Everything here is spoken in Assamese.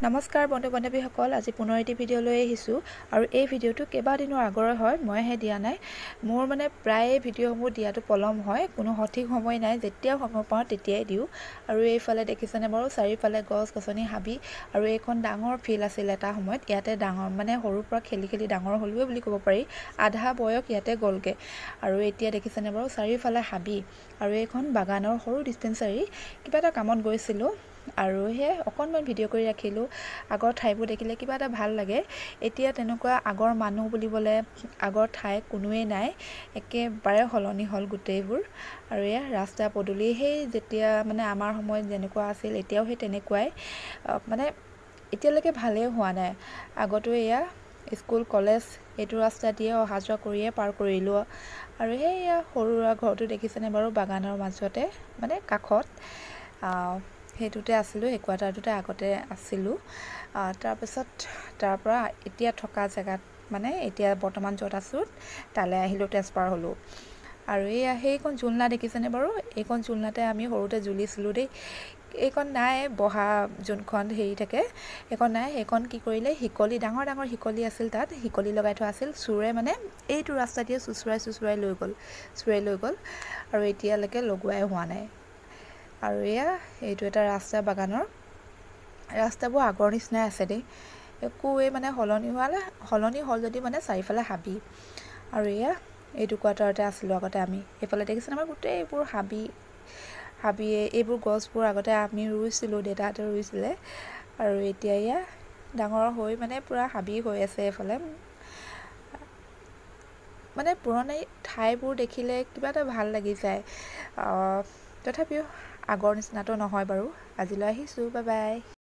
নমস্কাৰ বন্ধু বান্ধৱীসকল, আজি পুনৰ এটি ভিডিঅ' লৈ আহিছোঁ আৰু এই ভিডিঅ'টো কেইবাদিনৰ আগৰে হয়, মইহে দিয়া নাই। মোৰ প্ৰায়ে ভিডিঅ'সমূহ দিয়াটো পলম হয়, কোনো সঠিক সময় নাই, যেতিয়া সময় পাওঁ তেতিয়াই দিওঁ। আৰু এইফালে দেখিছেনে বাৰু, চাৰিওফালে গছ গছনি হাবি আৰু এইখন ডাঙৰ ফিল্ড আছিল এটা সময়ত। ইয়াতে ডাঙৰ সৰুৰ পৰা খেলি খেলি ডাঙৰ হ'লোৱে বুলি ক'ব পাৰি, আধা বয়স ইয়াতে গ'লগৈ। আৰু এতিয়া দেখিছেনে বাৰু, চাৰিওফালে হাবি আৰু এইখন বাগানৰ সৰু ডিছপেঞ্চাৰী। কিবা এটা কামত গৈছিলোঁ আৰু সেয়ে অকণমান ভিডিঅ' কৰি ৰাখিলোঁ। আগৰ ঠাইবোৰ দেখিলে কিবা এটা ভাল লাগে। এতিয়া তেনেকুৱা আগৰ মানুহ বুলিবলৈ আগৰ ঠাই কোনোৱেই নাই, একেবাৰে সলনি হ'ল গোটেইবোৰ। আৰু এয়া ৰাস্তা পদূলি সেই যেতিয়া আমাৰ সময়ত যেনেকুৱা আছিল এতিয়াও সেই তেনেকুৱাই, এতিয়ালৈকে ভালেই হোৱা নাই। আগতো এয়া স্কুল কলেজ এইটো ৰাস্তা দিয়ে অহা যোৱা কৰিয়ে পাৰ কৰিলোঁ। আৰু সেয়া সৰু সুৰা ঘৰটো দেখিছেনে বাৰু, বাগানৰ মাজতে কাষত সেইটোতে আছিলোঁ, সেই কোৱাৰ্টাৰটোতে আগতে আছিলোঁ। তাৰপিছত তাৰপৰা এতিয়া থকা জেগাত এতিয়া বৰ্তমান য'ত আছোঁ তালৈ আহিলোঁ, ট্ৰেন্সফাৰ হ'লোঁ। আৰু এয়া সেইখন জোলনা দেখিছেনে বাৰু, এইখন জোলনাতে আমি সৰুতে জুলিছিলোঁ দেই। এইখন নাই বহা যোনখন হেৰি থাকে সেইখন নাই, সেইখন কি কৰিলে শিকলি, ডাঙৰ ডাঙৰ শিকলি আছিল, তাত শিকলি লগাই থোৱা আছিল। চোৰে এইটো ৰাস্তা দিয়ে চুচুৰাই লৈ গ'ল আৰু এতিয়ালৈকে লগোৱাই হোৱা নাই। আৰু এয়া এইটো এটা ৰাস্তা, বাগানৰ ৰাস্তাবোৰ আগৰ নিচিনাই আছে দেই, একোৱেই সলনি হ'ল যদি চাৰিওফালে হাবি। আৰু এয়া এইটো কোৱাৰ্টাৰতে আছিলোঁ আগতে আমি। এইফালে দেখিছেনে আমাৰ গোটেইবোৰ হাবিয়ে এইবোৰ গছবোৰ আগতে আমি ৰুইছিলোঁ, দেউতাহঁতে ৰুইছিলে। আৰু এতিয়া এয়া ডাঙৰ হৈ পূৰা হাবি হৈ আছে। এইফালে পুৰণি ঠাইবোৰ দেখিলে কিবা এটা ভাল লাগি যায়। তথাপিও আগৰ নিচিনাটো নহয় বাৰু। আজিলৈ আহিছোঁ, বাই বাই।